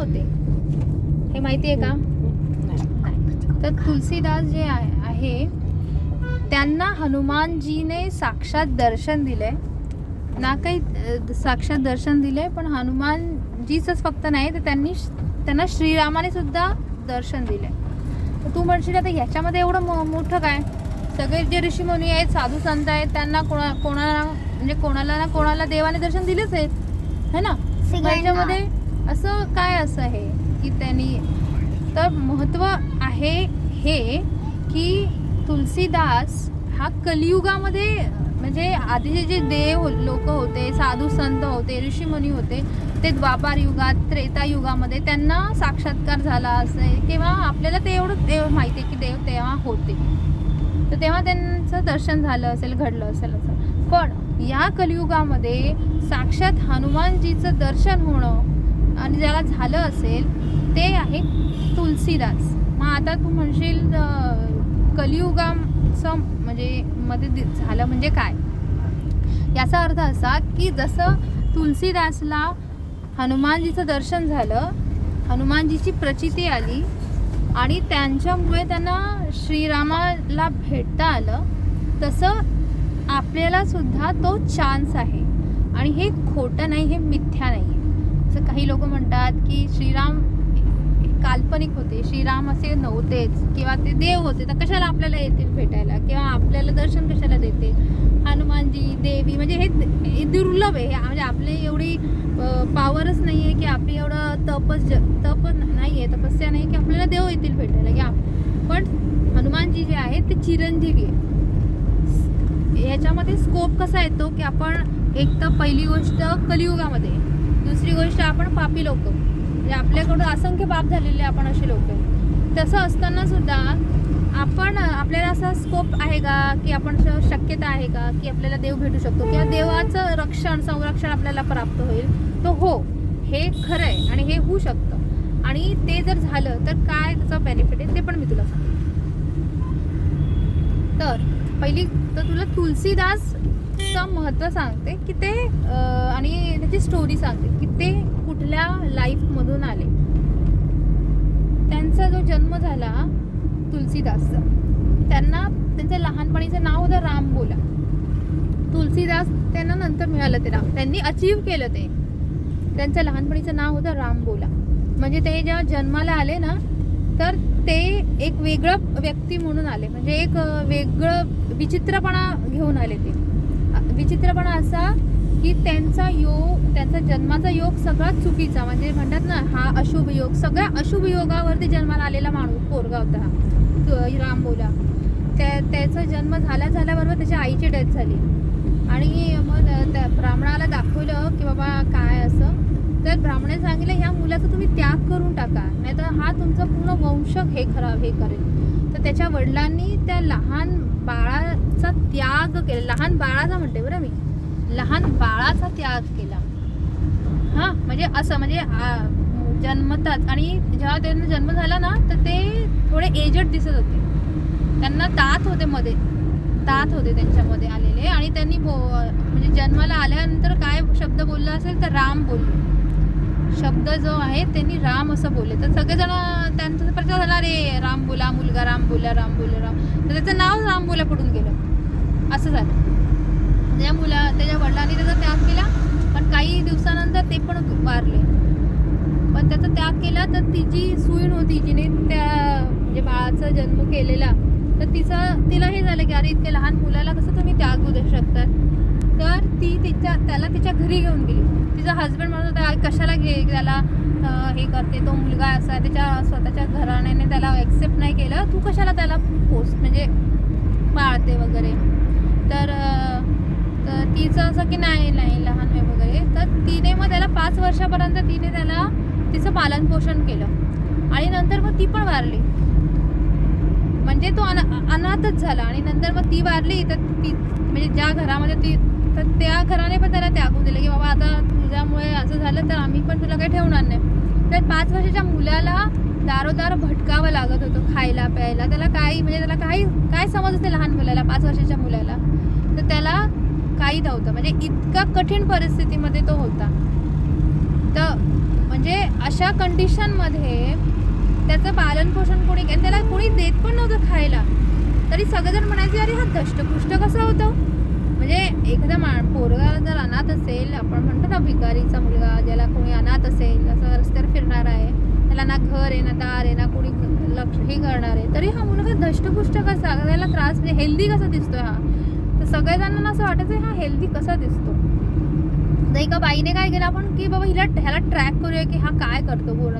होते हे माहिती आहे का? नाही. तर तुलसीदास जे आहे त्यांना हनुमानजीने साक्षात दर्शन दिले ना, काही साक्षात दर्शन दिले, पण हनुमानजीच फक्त नाही तर त्यांना श्रीरामाने सुद्धा दर्शन दिले. तर तू म्हणशील आता ह्याच्यामध्ये एवढं मोठं काय? सगळे जे ऋषीमुनी आहेत, साधू संत आहेत, त्यांना कोणाला म्हणजे कोणाला ना कोणाला देवाने दर्शन दिलेच आहेत है ना. ह्याच्यामध्ये असं काय असं आहे की त्यांनी, तर महत्त्व आहे हे की तुलसीदास हा कलियुगामध्ये, म्हणजे आधीचे जे देव लोक होते, साधू संत होते, ऋषीमुनी होते, ते द्वापार युगात, त्रेता युगामध्ये त्यांना साक्षात्कार झाला असेल किंवा आपल्याला ते एवढं देव माहिती आहे की देव तेव्हा होते, तर तेव्हा त्यांचं दर्शन झालं असेल, घडलं असेल असं. पण या कलियुगामध्ये साक्षात हनुमानजीचं दर्शन होणं आणि ज्याला झालं असेल ते आहे तुलसीदास. मग आता तू म्हणशील कलियुगाचं म्हणजे मध्ये झालं म्हणजे काय? याचा अर्थ असा की जसं तुलसीदासला हनुमानजीचं दर्शन झालं, हनुमानजीची प्रचिती आली आणि त्यांच्यामुळे त्यांना श्रीरामाला भेटता आलं, तसं आपल्याला सुद्धा तो चान्स आहे. आणि हे खोटं नाही, हे मिथ्या नाही आहे. असं काही लोक म्हणतात की श्रीराम काल्पनिक होते, श्रीराम असे नव्हतेच किंवा ते देव होते, तर कशाला आपल्याला येतील भेटायला किंवा आपल्याला दर्शन कशाला देते हनुमानजी देवी. म्हणजे हे दुर्लभ आहे, म्हणजे आपली एवढी पावरच नाही आहे की आपली एवढं तप नाही आहे, तपस्या नाही की आपल्याला देव येतील भेटायला की पण हनुमानजी जे आहे ते चिरंजीवी आहे. ह्याच्यामध्ये स्कोप कसा येतो की आपण एक तर पहिली गोष्ट कलियुगामध्ये, दुसरी गोष्ट आपण पापी लोक, म्हणजे आपल्याकडून असंख्य पाप झालेले आपण असे लोक आहे. तसं असताना सुद्धा आपल्याला असा स्कोप आहे का की आपण शक्यता आहे का की आपल्याला देव भेटू शकतो किंवा देवाचं रक्षण संरक्षण आपल्याला प्राप्त होईल? तो हो, हे खरं आहे आणि हे होऊ शकतं. आणि ते जर झालं तर काय त्याचं बेनिफिट आहे ते पण मी तुला सांगते. तर पहिली तर तुला तुलसीदासचं महत्त्व सांगते की ते आणि त्याची स्टोरी सांगते की ते कुठल्या लाईफमधून आले. त्यांचा जो जन्म झाला तुलसीदासचा, त्यांचं लहानपणीचं नाव होतं रामबोला. तुलसीदास त्यांना नंतर मिळालं ते नाव, त्यांनी अचीव केलं ते. त्यांचं लहानपणीचं नाव होतं रामबोला. म्हणजे ते जेव्हा जन्माला आले ना, तर ते एक वेगळं व्यक्ती म्हणून आले, म्हणजे एक वेगळं विचित्रपणा घेऊन आले. ते विचित्रपणा असा की त्यांचा जन्माचा योग सगळा चुकीचा, म्हणजे म्हणतात ना हा अशुभ योग, सगळ्या अशुभ योगावरती जन्माला आलेला माणूस पोरगा होता हा रामबोला. त्याचा जन्म झाल्याबरोबर त्याच्या आईची डेथ झाली आणि मग त्या ब्राह्मणाला दाखवलं की बाबा काय असं, तर ब्राह्मणाने सांगितलं ह्या मुलाचा तुम्ही त्याग करून टाका, नाही तर हा तुमचा पूर्ण वंश हे करेल. तर त्याच्या वडिलांनी त्या लहान बाळाचा त्याग केला. लहान बाळाचा म्हणते बरं मी, लहान बाळाचा त्याग केला. हां, म्हणजे असं म्हणजे जन्मतात. आणि जेव्हा त्यांना जन्म झाला ना तर ते थोडे एजड दिसत होते, त्यांना दात होते त्यांच्यामध्ये आलेले. आणि त्यांनी म्हणजे जन्माला आल्यानंतर काय शब्द बोलला असेल तर राम बोलले. शब्द जो आहे त्यांनी राम असं बोलले. तर सगळेजण त्यांचा प्रचार झाला, रे राम बोला मुलगा, राम बोला राम. तर त्याचं नाव राम बोला पडून गेलं, असं झालं. त्याच्या वडिलांनी त्याचा त्याग केला, पण काही दिवसानंतर ते पण वारले. पण त्याचा त्याग केला तर तिची सून होती जिने त्या म्हणजे बाळाचा जन्म केलेला, तर तिला हे झालं की अरे इतक्या लहान मुलाला कसं तुम्ही त्याग देऊ शकतात. तर ती त्याला तिच्या घरी घेऊन गेली. तिचा हजबंड म्हणत होता कशाला त्याला हे करते, तो मुलगा असा, त्याच्या स्वतःच्या घराण्याने त्याला ॲक्सेप्ट नाही केलं, तू कशाला त्याला म्हणजे पाळते वगैरे. तर तिचं असं की नाही लहान आहे वगैरे. तर तिने मग त्याला 5 वर्षापर्यंत तिचं पालन पोषण केलं आणि नंतर मग ती पण वारली, म्हणजे तो अनाथच झाला. आणि नंतर मग ती वारली तर ती म्हणजे ज्या घरामध्ये ती, तर त्या घराने पण त्याला त्यागून दिलं की बाबा आता तुझ्यामुळे असं झालं तर आम्ही पण तुला काही ठेवणार नाही. तर 5 वर्षाच्या मुलाला दारोदार भटकावं लागत होतं खायला प्यायला. त्याला काय समज असते लहान मुलाला, 5 वर्षाच्या मुलाला, तर त्याला काही नव्हतं. म्हणजे इतका कठीण परिस्थितीमध्ये तो होता. तर म्हणजे अशा कंडिशनमध्ये त्याचं पालन पोषण कोणी केलं, त्याला कोणी देत पण नव्हतं खायला, तरी सगळेजण म्हणायचे अरे हा धष्टपुष्ट कसं होतं. म्हणजे एखादा पोरगा जर अनाथ असेल, आपण म्हणतो ना भिकारीचा मुलगा, ज्याला कोणी अनाथ असेल, असं रस्त्यावर फिरणार आहे, त्याला ना घर आहे ना दार आहे ना कोणी लक्ष हे करणार आहे, तरी हा मुलगा धष्टपुष्ट कसा, त्याला त्रास म्हणजे हेल्दी कसा दिसतोय हा. तर सगळ्या असं वाटायचं हा हेल्दी कसा दिसतो. तर एका बाईने काय केलं आपण की बाबा ह्याला ट्रॅक करूया की हा काय करतो पूर्ण.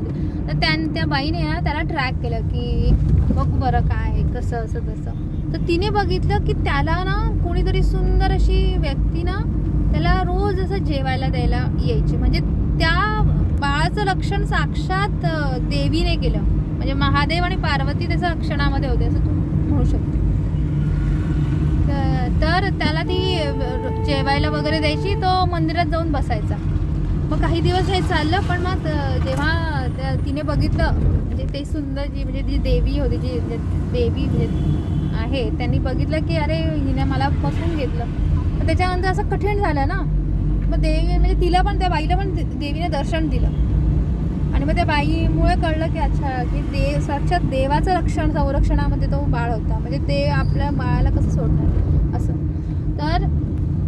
तर त्या बाईने ना त्याला ट्रॅक केलं की बघ बरं काय कसं असं तसं. तर तिने बघितलं की त्याला ना कोणीतरी सुंदर अशी व्यक्ती ना त्याला रोज असं जेवायला द्यायला यायची. म्हणजे त्या बाळाचं लक्षण साक्षात देवीने केलं. म्हणजे महादेव आणि पार्वती त्याच्या लक्षणामध्ये होते असं तू म्हणू शकते. तर त्याला ती जेवायला वगैरे द्यायची, तो मंदिरात जाऊन बसायचा. मग काही दिवस हे चाललं, पण मग जेव्हा तिने बघितलं म्हणजे ते सुंदर म्हणजे जी देवी होती, जी देवी आहे, त्यांनी बघितलं की अरे हिने मला बसवून घेतलं. तर त्याच्यानंतर असं कठीण झालं ना, मग देवी म्हणजे तिला पण त्या बाईला पण देवीने दर्शन दिलं. आणि मग त्या बाईमुळे कळलं की अच्छा की साक्षात देवाचं संरक्षणामध्ये तो बाळ होता. म्हणजे ते आपल्या बाळाला कसं सोडणार असं. तर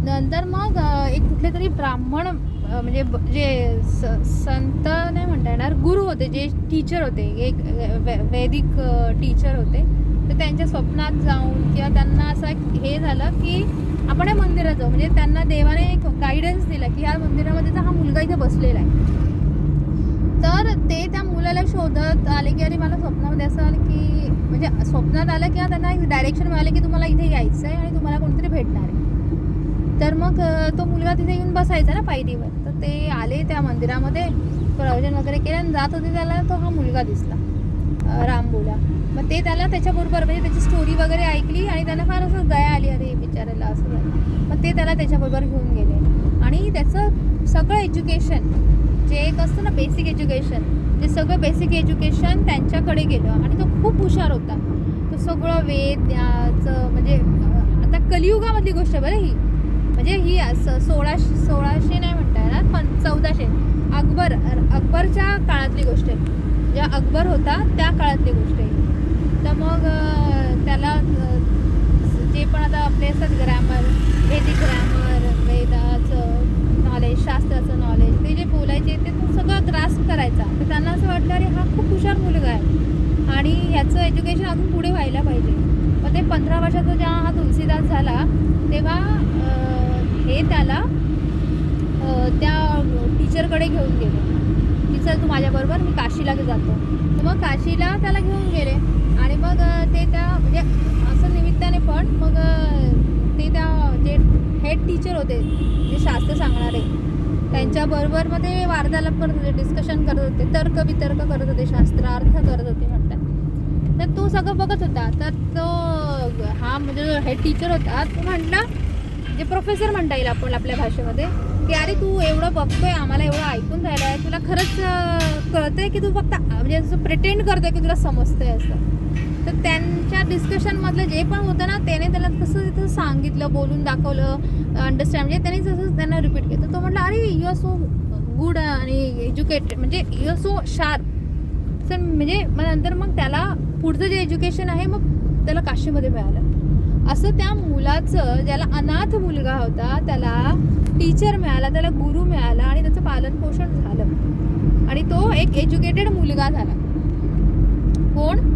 नंतर मग एक कुठले तरी ब्राह्मण म्हणजे जे संत नाही म्हणता येणार, गुरु होते, जे टीचर होते, एक वैदिक टीचर होते. तर त्यांच्या स्वप्नात जाऊन किंवा त्यांना असं हे झालं की आपण या मंदिरात जाऊ. म्हणजे त्यांना देवाने एक गायडन्स दिला की ह्या मंदिरामध्ये हा मुलगा इथे बसलेला आहे. तर ते त्या मुलाला शोधत आले की अरे मला स्वप्नामध्ये असं आलं की म्हणजे स्वप्नात आलं किंवा त्यांना एक डायरेक्शन मिळालं की तुम्हाला इथे यायचं आहे आणि तुम्हाला कोणीतरी भेटणार आहे. तर मग तो मुलगा तिथे येऊन बसायचा ना पायरीवर. तर ते आले त्या मंदिरामध्ये, प्रवचन वगैरे केलं आणि जात होते, त्याला तो हा मुलगा दिसला, रामबोला. मग ते त्याला त्याच्याबरोबर म्हणजे त्याची स्टोरी वगैरे ऐकली आणि त्यांना फार असं दया आली, अरे बिचारायला असं झालं. मग ते त्याला त्याच्याबरोबर घेऊन गेले आणि त्याचं सगळं एज्युकेशन जे एक असतं ना बेसिक एज्युकेशन, ते सगळं बेसिक एज्युकेशन त्यांच्याकडे गेलं. आणि तो खूप हुशार होता. तो सगळं वेद त्याचं म्हणजे आता कलियुगामधली गोष्ट आहे बरं ही. म्हणजे ही 1600 नाही म्हणता येणार, पण 1400 अकबरच्या काळातली गोष्ट आहे. जेव्हा अकबर होता त्या काळातली गोष्ट आहे. तर मग त्याला जे पण आता आपले असतात ग्रॅमर, वेदिक ग्रॅमर, वेदाचं नॉलेज, शास्त्राचं नॉलेज, ते जे बोलायचे ते तो सगळं ग्रास्प करायचा. तर त्यांना असं वाटलं अरे हा खूप हुशार मुलगा आहे आणि ह्याचं एज्युकेशन अजून पुढे व्हायला पाहिजे. मग ते 15 वर्षाचा जेव्हा हा तुलसीदास झाला तेव्हा हे त्याला त्या टीचरकडे घेऊन गेले की चल तू माझ्याबरोबर, मी काशीला जातो. तर मग काशीला त्याला घेऊन गेले आणि मग ते त्या म्हणजे असं निमित्ताने पण मग ते त्या जे हेड टीचर होते, जे शास्त्र सांगणारे, त्यांच्याबरोबर मग ते वार्तालाप करत होते, डिस्कशन करत होते, तर्क वितर्क करत होते, शास्त्रार्थ करत होते म्हणतात. तर तो सगळं बघत होता. तर तो हा म्हणजे जो हेड टीचर होता तो म्हटला, जे प्रोफेसर म्हणता येईल आपण आपल्या भाषेमध्ये, की अरे तू एवढं बघतोय, आम्हाला एवढं ऐकून राहिलं आहे, तुला खरंच कळतंय की तू फक्त म्हणजे असं प्रिटेंड करतोय की तुला समजतंय असं. तर त्यांच्या डिस्कशनमधलं जे पण होतं ना, त्याने त्याला कसं तिथं सांगितलं, बोलून दाखवलं, अंडरस्टँड म्हणजे त्यांनी तसंच त्यांना रिपीट केलं. तो म्हटलं अरे यू आर सो गुड आणि एज्युकेटेड, म्हणजे यू आर सो शार्प. तर म्हणजे मग नंतर मग त्याला पुढचं जे एज्युकेशन आहे मग त्याला काशीमध्ये मिळालं. असं त्या मुलाचं, ज्याला अनाथ मुलगा होता, त्याला टीचर मिळाला, त्याला गुरु मिळाला आणि त्याचं पालन पोषण झालं आणि तो एक एज्युकेटेड मुलगा झाला. कोण?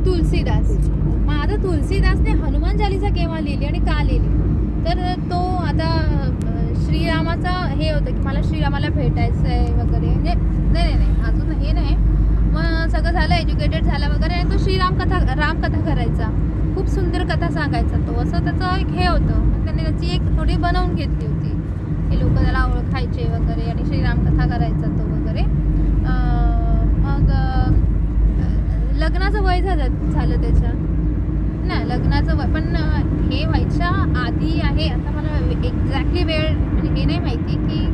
तुलसीदास. मग आता तुलसीदासने हनुमान चालीसा केव्हा लिहिली आणि का लिहिली? तर तो आता श्रीरामाचा हे होतं की मला श्रीरामाला भेटायचं आहे वगैरे, म्हणजे नाही अजून हे नाही. मग सगळं झालं, एज्युकेटेड झाला वगैरे, आणि तो रामकथा करायचा, खूप सुंदर कथा सांगायचा तो, असं त्याचं एक हे होतं. मग त्याने त्याची एक थोडी बनवून घेतली होती की लोक त्याला ओळखायचे वगैरे, आणि श्रीरामकथा करायचा तो वगैरे. मग लग्नाचं वय झालं त्याचं ना, लग्नाचं वय पण हे व्हायच्या आधी आहे. आता मला एक्झॅक्टली वेळ म्हणजे हे नाही माहिती की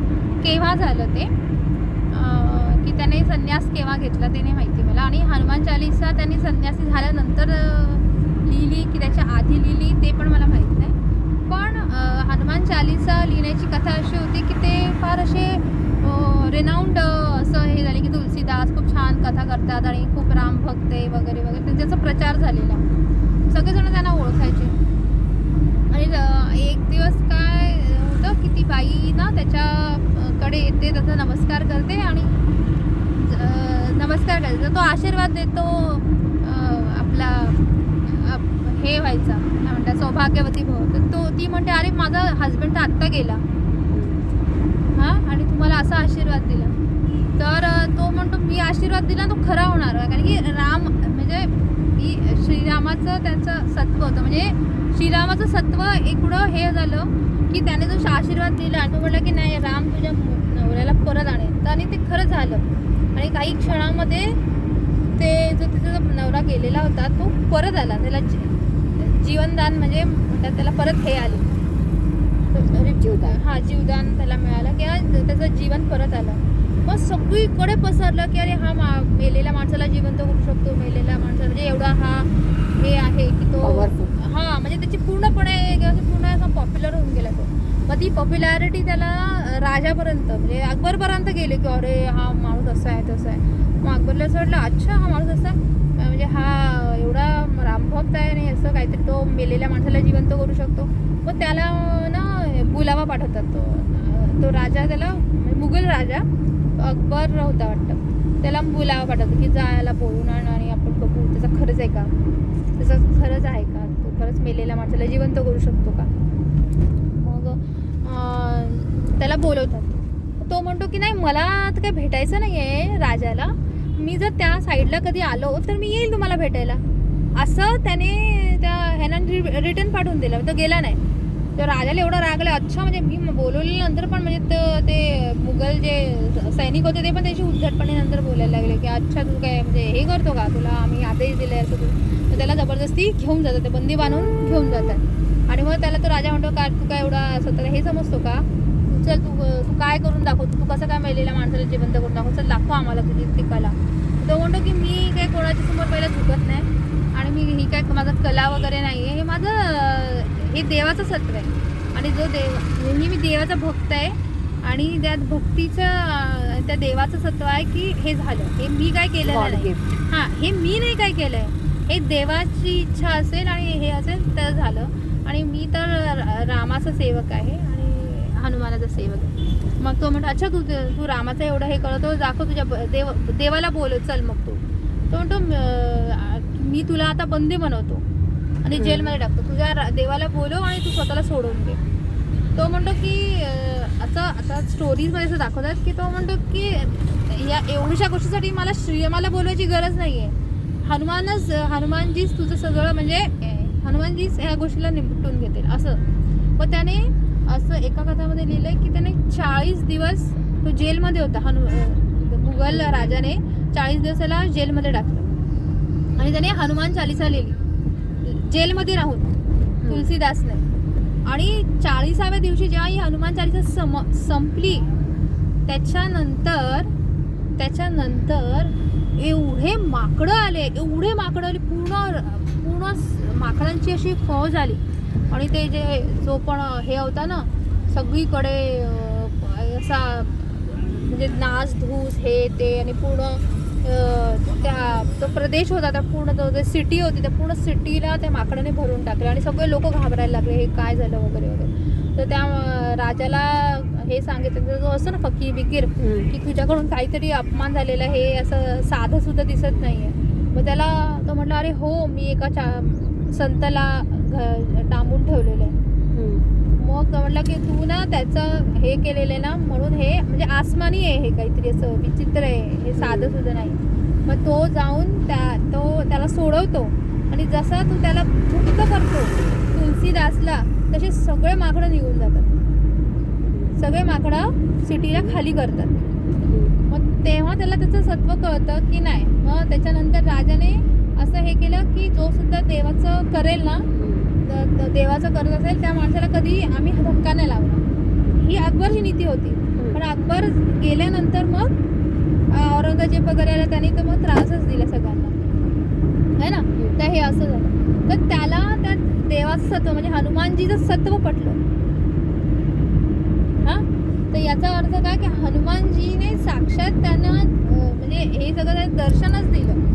केव्हा झालं ते, की त्याने संन्यास केव्हा घेतला ते नाही माहिती मला. आणि हनुमान चालीसा त्यांनी संन्यासी झाल्यानंतर लिहिली की त्याच्या आधी लिहिली ते पण मला माहीत नाही. पण हनुमान चालीसा लिहिण्याची कथा अशी होती की ते फार असे रेनाऊंड असं हे झाले की तुलसीदास खूप छान कथा करतात आणि खूप रामभक्त आहे वगैरे वगैरे, त्याचा प्रचार झालेला. सगळेजण त्यांना ओळखायचे. आणि एक दिवस काय होतं की ती बाई ना त्याच्याकडे येते, त्याचा नमस्कार करते आणि नमस्कार करते. तर तो आशीर्वाद देतो आपला हे व्हायचा काय म्हणतात सौभाग्यवती भव. तर ती म्हणते अरे माझा हजबंड तर आत्ता गेला हां, आणि तुम्हाला असा आशीर्वाद दिला. तर तो म्हणतो मी आशीर्वाद दिला तो खरा होणार, कारण की राम म्हणजे श्रीरामाचं त्यांचं सत्व होतं. म्हणजे श्रीरामाचं सत्व एवढं हे झालं की त्याने जो आशीर्वाद दिला आणि तो म्हटलं की नाही राम तुझ्या नवऱ्याला परत आणेल. तर आणि ते खरं झालं. आणि काही क्षणामध्ये ते जो तिचा जो नवरा गेलेला होता तो परत आला. त्याला जीवनदान म्हणजे म्हणतात त्याला परत हे आले जीवदान. हां, जीवदान त्याला मिळालं किंवा त्याचं जीवन परत आलं. मग सगळीकडे पसरलं की अरे हा मेलेल्या माणसाला जिवंत करू शकतो. मेलेल्या माणसाला म्हणजे एवढा हा हे आहे की तो हां, म्हणजे त्याची पूर्ण असा पॉप्युलर होऊन गेला तो. मग ती पॉप्युलॅरिटी त्याला राजापर्यंत म्हणजे अकबरपर्यंत गेले की अरे हा माणूस असा आहे तसा आहे. मग अकबरला असं वाटलं अच्छा हा माणूस असा म्हणजे हा एवढा रामभक्त आहे आणि असं काहीतरी तो मेलेल्या माणसाला जिवंत करू शकतो. मग त्याला ना बुलावा पाठवतात. तो राजा त्याला मुघल राजा अकबर होता वाटतं, त्याला बुलावा पाठवतो की जायला बोलून आण आणि आपण बघू त्याचा खरंच आहे का, त्याचं खरंच आहे का, तो खरंच मेलेल्या माणसाला जिवंत करू शकतो का. मग त्याला बोलवतात. तो म्हणतो की नाही मला तर काही भेटायचं नाही आहे राजाला, मी जर त्या साईडला कधी आलो तर मी येईल तुम्हाला भेटायला. असं त्याने त्या ह्यानं रिटर्न पाठवून दिलं. तो गेला नाही. तर राजाला एवढा रागला अच्छा म्हणजे मी बोलवल्यानंतर पण म्हणजे ते मुघल जे सैनिक होते ते पण त्याची उद्धटपणे नंतर बोलायला लागले की अच्छा तू काय म्हणजे हे करतो का, तुला आम्ही आदेश दिले असं तू. तर त्याला जबरदस्ती घेऊन जातात, ते बंदी बांधून घेऊन जातात. आणि मग त्याला तो राजा म्हणतो का तू काय एवढा असं तर हे समजतो का, चल तू काय करून दाखवतो, तू कसं काय मेलेल्या माणसाला जिवंत करून दाखव, चल दाखव आम्हाला तुझी ती कला. तो म्हणतो की मी काय कोणाच्या समोर पहिला झुकत नाही आणि मी ही काय माझं कला वगैरे नाही आहे, हे माझं हे देवाचं सत्व आहे. आणि जो मी देवाचा भक्त आहे आणि त्या भक्तीचं त्या देवाचं सत्व आहे की हे झालं, हे मी काय केलेलं नाही. हां, हे मी नाही काय केलं आहे, हे देवाची इच्छा असेल आणि हे असेल तर झालं. आणि मी तर रामाचा सेवक आहे आणि हनुमानाचा सेवक आहे. मग तो म्हणतो अच्छा तू रामाचं एवढं हे करतो, दाखव तुझ्या देवाला बोलव चल. मग तो म्हणतो मी तुला आता बंदी बनवतो आणि जेलमध्ये टाकतो, तुझ्या देवाला बोलव आणि तू स्वतःला सोडवून घे. तो म्हणतो की असं आता स्टोरीजमध्ये असं दाखवतात की तो म्हणतो की या एवढ्याशा गोष्टीसाठी मला श्रीरामाला बोलवायची गरज नाही आहे, हनुमानजीच तुझं सगळं म्हणजे हनुमानजीच ह्या गोष्टीला निपटून घेतील असं. मग त्याने असं एका कथामध्ये लिहिलंय की त्याने 40 दिवस तो जेलमध्ये होता. मुघल राजाने 40 दिवस त्याला जेलमध्ये टाकलं आणि त्याने हनुमान चालीसा लिहिली जेलमध्ये राहून तुलसीदासने. आणि 40व्या दिवशी जेव्हा ही हनुमान चालीसा संपली त्याच्यानंतर एवढे माकडं आले पूर्ण माकडांची अशी फौज आली. आणि ते जो पण हे होता ना सगळीकडे असा म्हणजे नाच धूस हे ते आणि पूर्ण तो प्रदेश होता तर पूर्ण तो सिटी होती त्या पूर्ण सिटीला त्या माकडाने भरून टाकलं आणि सगळे लोक घाबरायला लागले हे काय झालं वगैरे वगैरे. तर त्या राजाला हे सांगितलं जो असं ना फकीर बिकीर की तुझ्याकडून काहीतरी अपमान झालेला हे असं साधं सुद्धा दिसत नाही आहे. मग त्याला तो म्हटलं अरे हो मी एका संताला डांबून ठेवलेलं आहे. मग म्हटलं की तू ना त्याचं हे केलेलं आहे ना म्हणून हे म्हणजे आसमानी आहे हे काहीतरी असं विचित्र आहे हे साधं सुद्धा नाही. मग तो जाऊन त्याला सोडवतो आणि जसा तू त्याला मुक्त करतो तुलसीदासला तसे सगळे माकडं निघून जातात, सगळे माकडं सिटीला खाली करतात. मग तेव्हा त्याला त्याचं सत्व कळतं की नाही. मग त्याच्यानंतर राजाने असं हे केलं की जो सुद्धा देवाचं करेल ना देवाचं करत असेल त्या माणसाला कधी आम्ही धक्का नाही लावला. ही अकबरची नीती होती. पण अकबर गेल्यानंतर मग औरंगजेब वगैरे आला त्यांनी तर मग त्रासच दिला सगळ्यांना है ना. तर हे असं झालं. तर त्याला त्या देवाचं सत्व म्हणजे हनुमानजीचं सत्व पटलं. हां, तर याचा अर्थ काय की हनुमानजीने साक्षात त्यांना म्हणजे हे सगळं दर्शनच दिलं